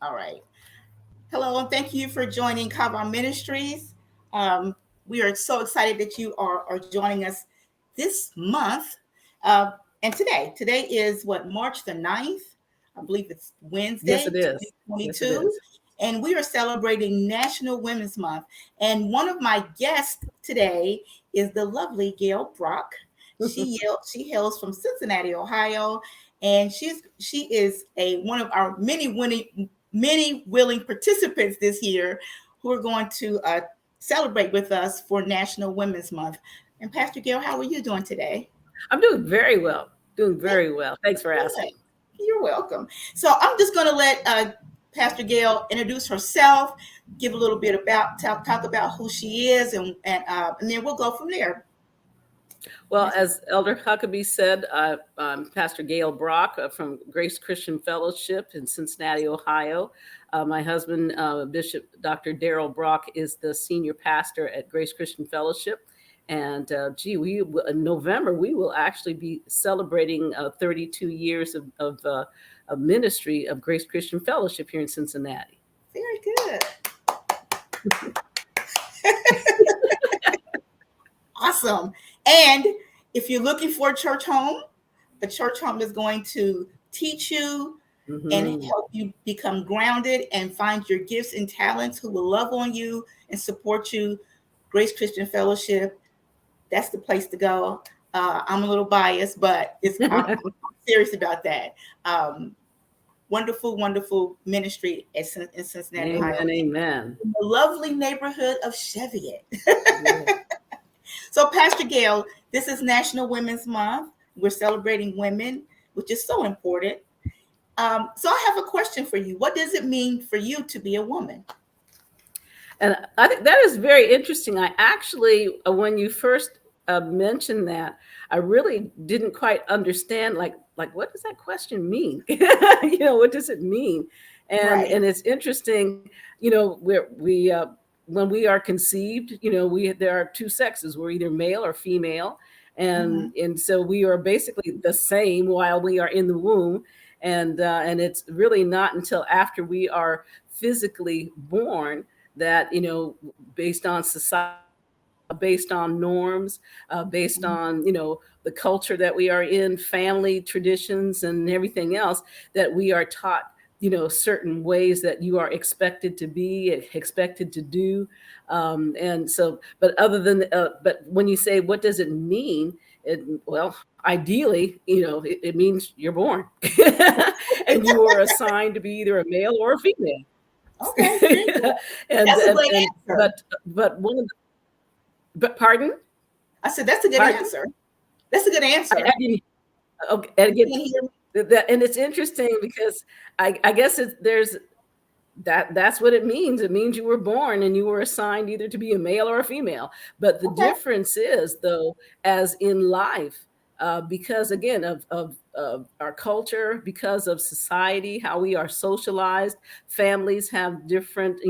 All right. Hello, and thank you for joining Kava Ministries. Um, we are so excited that you are joining us this month. Uh, and today is what, March the 9th? I believe it's Yes, Wednesday, it is. Yes, it 2022. is. And we are celebrating National Women's Month. And one of my guests today is the lovely Gayle Brock. She hails from Cincinnati, Ohio, and she is a one of our many willing participants this year who are going to celebrate with us for National Women's Month. And Pastor Gail, how are you doing today? I'm doing very well. Doing very well. Thanks for Good. asking. You're welcome. So I'm just going to let Pastor Gail introduce herself, give a little bit about talk about who she is, and then we'll go from there. Well, as Elder Huckabee said, I'm Pastor Gayle Brock from Grace Christian Fellowship in Cincinnati, Ohio. My husband, Bishop Dr. Daryl Brock, is the senior pastor at Grace Christian Fellowship. And in November, we will actually be celebrating 32 years of ministry of Grace Christian Fellowship here in Cincinnati. Very good. Awesome. And if you're looking for a church home is going to teach you and Mm-hmm. help you become grounded and find your gifts and talents, who will love on you and support you. Grace Christian Fellowship, that's the place to go. I'm a little biased, but I'm serious about that. Wonderful, wonderful ministry in Cincinnati, Ohio. Amen. Amen. In the lovely neighborhood of Cheviot. Yeah. So, Pastor Gail, this is National Women's Month. We're celebrating women, which is so important. So, I have a question for you. What does it mean for you to be a woman? And I think that is very interesting. I actually, when you first mentioned that, I really didn't quite understand, like what does that question mean? What does it mean? Right. And it's interesting, when we are conceived, we there are two sexes. We're either male or female, Mm-hmm. and so we are basically the same while we are in the womb, and it's really not until after we are physically born that based on society, based on norms, based on the culture that we are in, family traditions and everything else, that we are taught certain ways that you are expected to be, expected to do. And so, but other than but when you say what does it mean, well, ideally, it means you're born and you are assigned to be either a male or a female. Okay. Very good. and, That's a and great and answer. but one of the, but pardon, I said, that's a good pardon, answer. That's a good I answer. didn't. Okay, and You again, can hear me? and it's interesting because I guess there's that's what it means. It means you were born and you were assigned either to be a male or a female. But the Okay. difference is, though, as in life, because again of our culture, because of society, how we are socialized, families have different,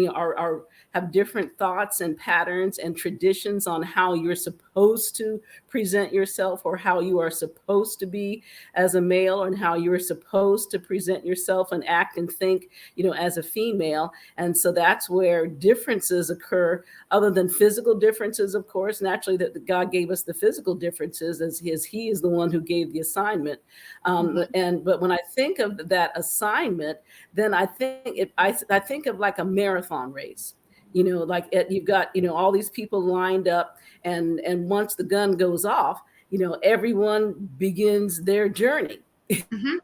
have different thoughts and patterns and traditions on how you're supposed to present yourself, or how you are supposed to be as a male, and how you're supposed to present yourself and act and think as a female. And so that's where differences occur, other than physical differences, of course. Naturally, that God gave us the physical differences, as he is the one who gave the assignment. Mm-hmm. But when I think of that assignment, then I think of like a marathon race. Like you've got all these people lined up, and once the gun goes off, everyone begins their journey. Mm-hmm.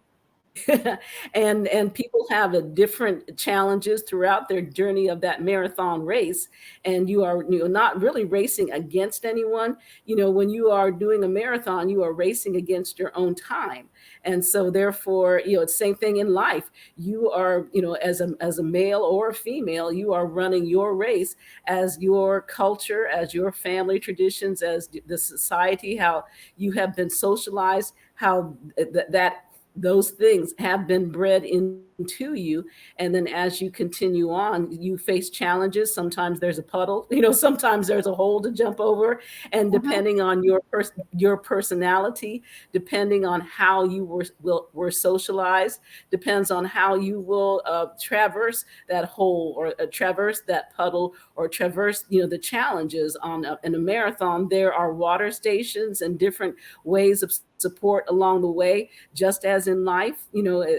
And people have a different challenges throughout their journey of that marathon race, and you are not really racing against anyone. When you are doing a marathon, you are racing against your own time. And so therefore, it's the same thing in life. You are, as a male or a female, you are running your race as your culture, as your family traditions, as the society, how you have been socialized, how that those things have been bred into you. And then as you continue on, you face challenges. Sometimes there's a puddle, sometimes there's a hole to jump over. And Mhm. depending on your personality, depending on how you were socialized, depends on how you will traverse that hole, or traverse that puddle, or traverse the challenges. In a marathon, there are water stations and different ways of support along the way, just as in life,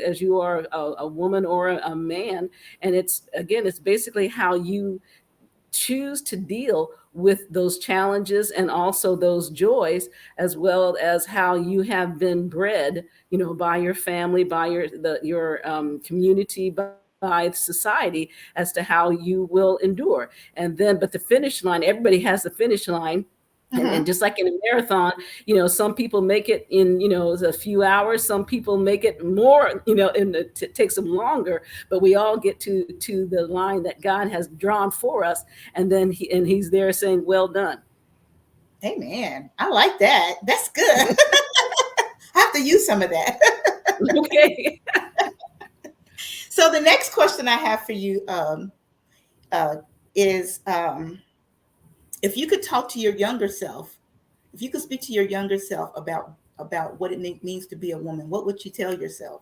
as you are a woman or a man. And it's basically how you choose to deal with those challenges and also those joys, as well as how you have been bred, by your family, by your community, by society, as to how you will endure. And then, but the finish line, everybody has the finish line. And Mhm. just like in a marathon, some people make it in, a few hours. Some people make it more, and it takes them longer. But we all get to the line that God has drawn for us, and then he's there saying, "Well done." Amen. I like that. That's good. I have to use some of that. Okay. So the next question I have for you uh, is, if you could talk to your younger self, if you could speak to your younger self about what it means to be a woman, what would you tell yourself?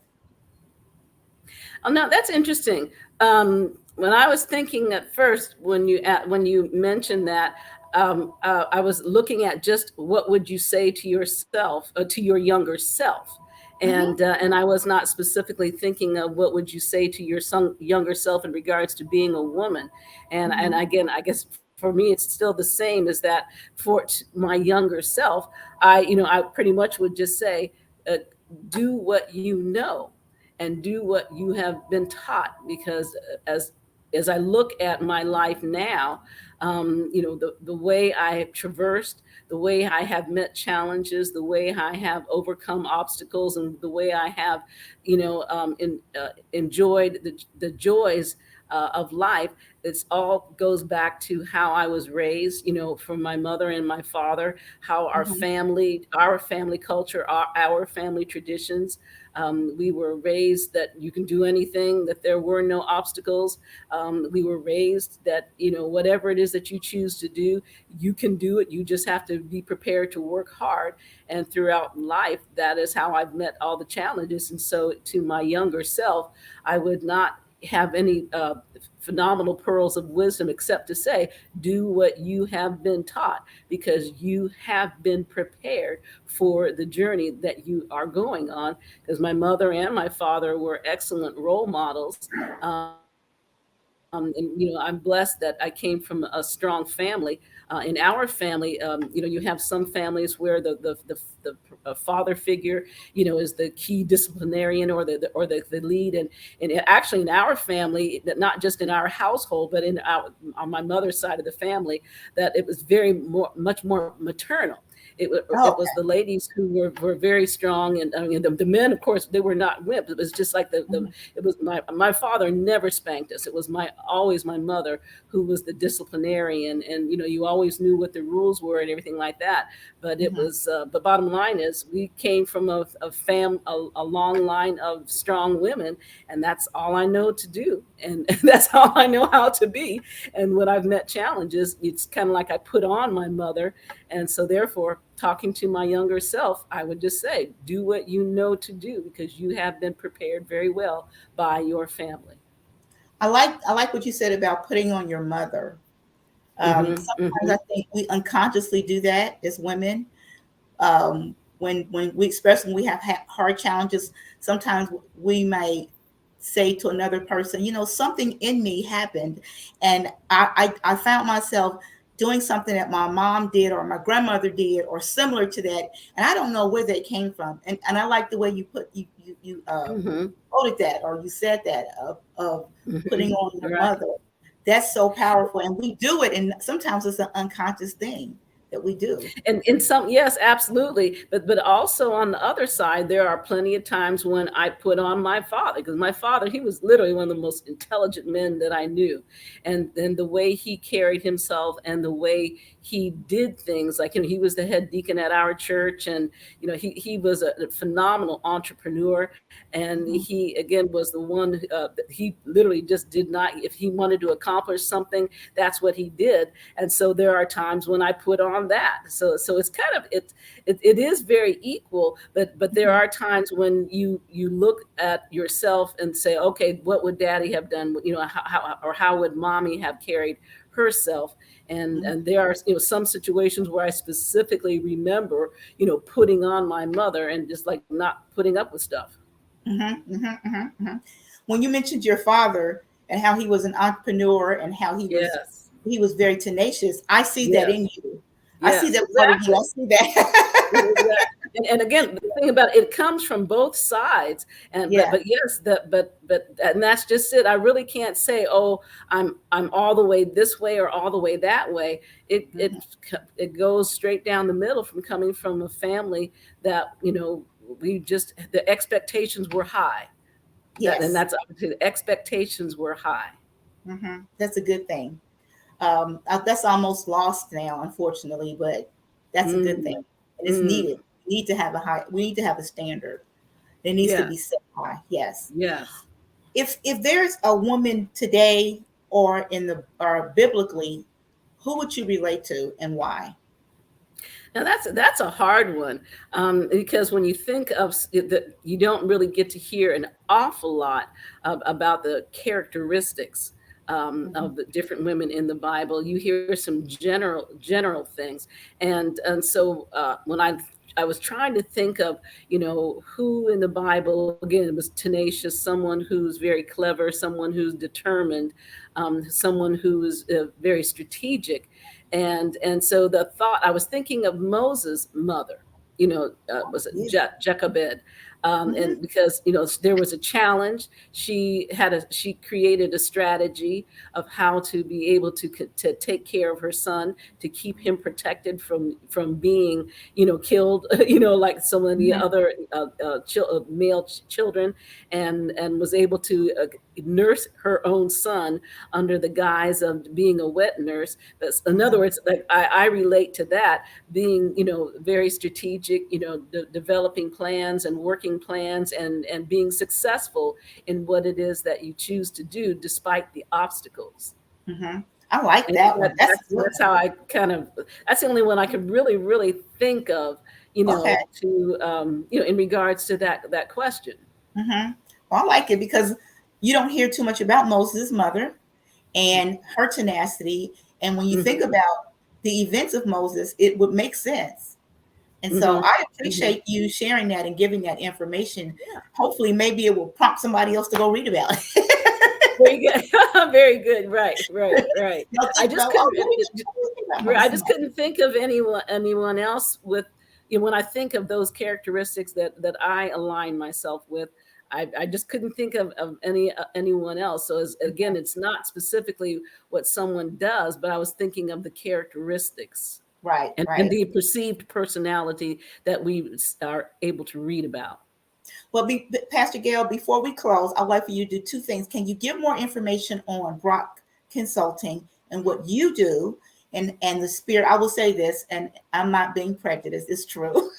Oh, no, that's interesting. When I was thinking at first, when you mentioned that, I was looking at just what would you say to yourself, to your younger self, Hmm. and I was not specifically thinking of what would you say to your younger self in regards to being a woman. And Hmm. again, I guess for me, it's still the same. Is that for my younger self, I pretty much would just say, uh, do what you know, and do what you have been taught. Because as I look at my life now, the way I have traversed, the way I have met challenges, the way I have overcome obstacles, and the way I have, enjoyed the joys of life. It's all goes back to how I was raised, from my mother and my father, how Hmm. our family culture, our family traditions. We were raised that you can do anything, that there were no obstacles. We were raised that, whatever it is that you choose to do, you can do it. You just have to be prepared to work hard. And throughout life, that is how I've met all the challenges. And so, to my younger self, I would not have any phenomenal pearls of wisdom except to say, do what you have been taught, because you have been prepared for the journey that you are going on. Because my mother and my father were excellent role models. And I'm blessed that I came from a strong family. In our family, you have some families where the father figure, is the key disciplinarian, or the lead. And actually, in our family, that not just in our household, but on my mother's side of the family, that it was much more maternal. It Oh, was the ladies who were very strong. And I mean, the men, of course, they were not whipped. It was just like okay. it was my father never spanked us. It was always my mother who was the disciplinarian. And you always knew what the rules were and everything like that. But it Hmm. was the bottom line is, we came from a long line of strong women. And that's all I know to do, and that's all I know how to be. And when I've met challenges, it's kind of like I put on my mother. And so, therefore, talking to my younger self, I would just say, do what you know to do, because you have been prepared very well by your family. I like what you said about putting on your mother. Hmm. Sometimes I Hmm. think we unconsciously do that as women. When we, especially when we have hard challenges, sometimes we may say to another person, something in me happened, and I found myself doing something that my mom did or my grandmother did or similar to that, and I don't know where that came from. And I like the way you put you Hmm. quoted that, or you said that, of putting Hmm. on your Right. mother. That's so powerful, and we do it, and sometimes it's an unconscious thing. that we do. And in some, yes, absolutely, but also on the other side, there are plenty of times when I put on my father, because my father, he was literally one of the most intelligent men that I knew. And the way he carried himself and the way he did things, like, he was the head deacon at our church, and he was a phenomenal entrepreneur. And Mhm, he, again, was the one, he literally just did not, if he wanted to accomplish something, that's what he did. And so there are times when I put on that. So it's kind of, it is very equal, but there mhm, are times when you look at yourself and say, okay, what would daddy have done? Or how would mommy have carried herself? mhm, And there are, some situations where I specifically remember, putting on my mother and just like not putting up with stuff. mhm, mhm, mhm, mhm. When you mentioned your father and how he was an entrepreneur and how Yes. he was very tenacious, I see that in Yes. you. I see Yes, that part of you. I exactly. see that. Exactly. And again, the thing about it, it comes from both sides. And but Yeah. but yes, but and that's just it. I really can't say, oh, I'm all the way this way or all the way that way. It it Mhm. it goes straight down the middle, from coming from a family that, we just, the expectations were high. And Yes. that's obviously, the expectations were high. That's a good thing. That's almost lost now, unfortunately, but that's a good thing, Mm, and it's mm, needed. We need to have a high. We need to have a standard. It needs to be yes, set high. Yes. yes. If there's a woman today or in the or biblically, who would you relate to and why? Now that's a hard one, because when you think of that, you don't really get to hear an awful lot about the characteristics Mhm. of the different women in the Bible. You hear some general things, and so when I was trying to think of, who in the Bible, again, it was tenacious, someone who's very clever, someone who's determined, someone who's very strategic. And so the thought, I was thinking of Moses' mother, was it Yeah. Jochebed? Hmm. And because, there was a challenge, she created a strategy of how to be able to take care of her son, to keep him protected from being, killed, like so many Hmm. other male children, and was able to nurse her own son under the guise of being a wet nurse. That's, in other Hmm. words, like, I relate to that, being, very strategic, developing plans and working plans, and being successful in what it is that you choose to do despite the obstacles. Hmm. I like And that one. That's a good that's how I kind of, that's the only one I could really think of, one. Okay. to in regards to that question. Hmm. Well, I like it because you don't hear too much about Moses' mother and her tenacity. And when you think Hmm. about the events of Moses, it would make sense. And so Hmm. I Hmm. appreciate you sharing that and giving that information. Yeah. Hopefully, maybe it will prompt somebody else to go read about it. Very good. Very good. Right, right, right. They'll I think just about, oh, couldn't let me think about I Moses' just mother. couldn't think of anyone else with, when I think of those characteristics that I align myself with. I just couldn't think of anyone else. So, again, it's not specifically what someone does, but I was thinking of the characteristics, Right, and right. the perceived personality that we are able to read about. Well, Pastor Gail, before we close, I'd like for you to do two things. Can you give more information on Brock Consulting and what you do and the spirit? I will say this, and I'm not being prejudiced, it's true.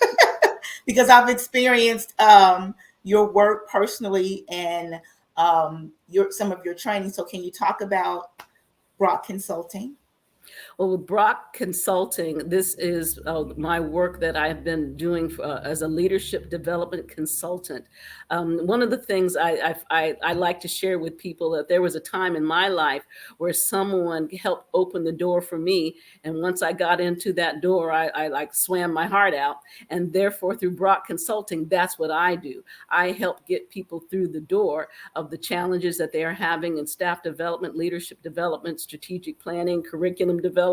Because I've experienced your work personally and your some of your training. So can you talk about Brock Consulting? Well, with Brock Consulting, this is my work that I've been doing as a leadership development consultant. One of the things I like to share with people, that there was a time in my life where someone helped open the door for me, and once I got into that door, I like swam my heart out. And therefore, through Brock Consulting, that's what I do. I help get people through the door of the challenges that they are having in staff development, leadership development, strategic planning, curriculum development,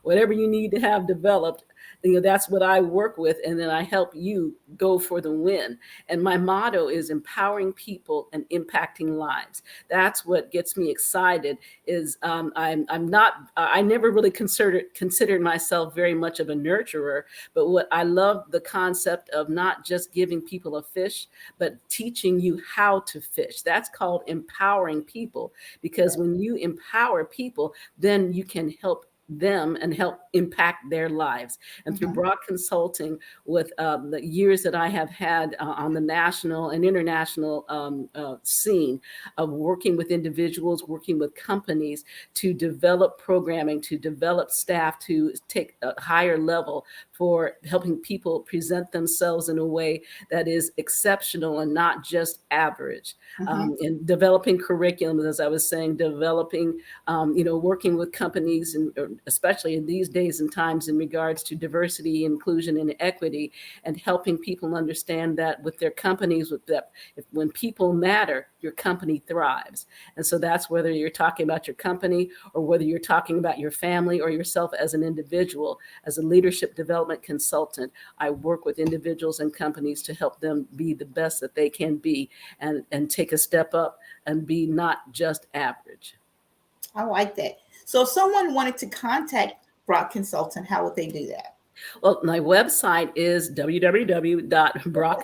whatever you need to have developed. That's what I work with, and then I help you go for the win. And my motto is empowering people and impacting lives. That's what gets me excited. Is I'm not I never really considered myself very much of a nurturer, but what I love the concept of not just giving people a fish, but teaching you how to fish. That's called empowering people, because when you empower people, then you can help them and help impact their lives. And through Mhm. Brock Consulting, with the years that I have had on the national and international scene of working with individuals, working with companies to develop programming, to develop staff, to take a higher level for helping people present themselves in a way that is exceptional and not just average. Mhm. And developing curriculum, as I was saying, developing, working with companies, and especially in these days and times in regards to diversity, inclusion, and equity, and helping people understand that with their companies, with that, when people matter, your company thrives. And so that's whether you're talking about your company or whether you're talking about your family or yourself as an individual. As a leadership development consultant, I work with individuals and companies to help them be the best that they can be, and take a step up and be not just average. I like that. So if someone wanted to contact Brock Consultant, how would they do that? Well, my website is www.brockconsultingbiz, BROCK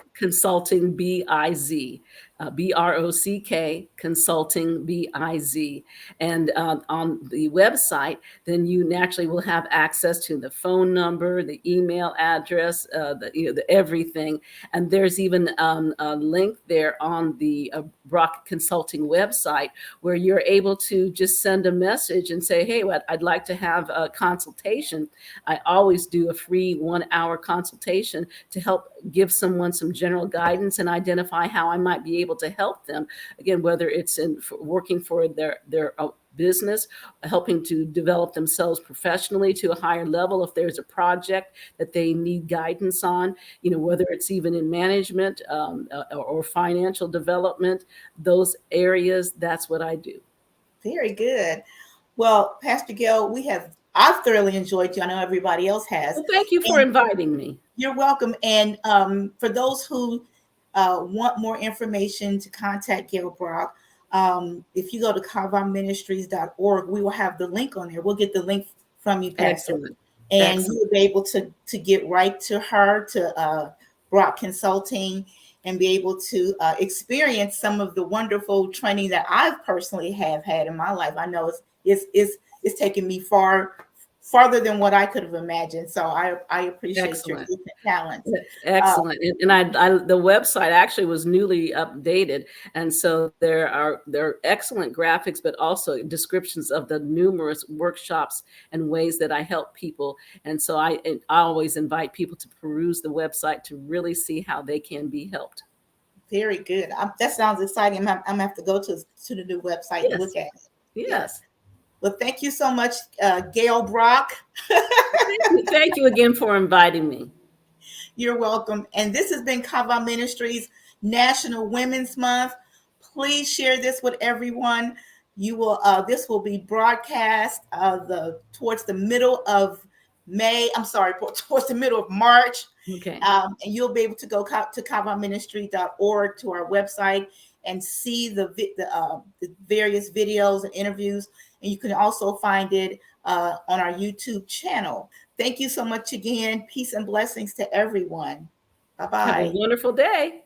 Consulting BIZ. And on the website, then you naturally will have access to the phone number, the email address, the everything. And there's even a link there on the Brock Consulting website where you're able to just send a message and say, hey, I'd like to have a consultation. I always do a free 1 hour consultation to help give someone some general guidance and identify how I might be able to help them. Again, whether it's in working for their business, helping to develop themselves professionally to a higher level. If there's a project that they need guidance on, whether it's even in management, or financial development, those areas, that's what I do. Very good. Well, Pastor Gail, I've thoroughly enjoyed you. I know everybody else has. Well, thank you for And inviting me. you're welcome. And for those who want more information to contact Gayle Brock, if you go to carvaministries.org, we will have the link on there. We'll get the link from you, Pastor. Excellent. And you Excellent. will be able to get right to her, to Brock Consulting, and be able to experience some of the wonderful training that I've personally have had in my life. I know it's taken me farther than what I could have imagined. So I appreciate your Excellent. gifts and talents. Uh, Excellent. And the website actually was newly updated. And so there are excellent graphics, but also descriptions of the numerous workshops and ways that I help people. And so I always invite people to peruse the website to really see how they can be helped. Very good. That sounds exciting. I'm gonna have to go to the new website and Yes. look at it. Yeah. Yes. Well, thank you so much, Gayle Brock. Thank you. Thank you again for inviting me. You're welcome. And this has been Kava Ministries National Women's Month. Please share this with everyone. You will. This will be broadcast towards the middle of May. I'm sorry, towards the middle of March. Okay. And you'll be able to go to kavaministry.org, to our website, and see the various videos and interviews. And you can also find it on our YouTube channel. Thank you so much again. Peace and blessings to everyone. Bye Have a bye. wonderful day.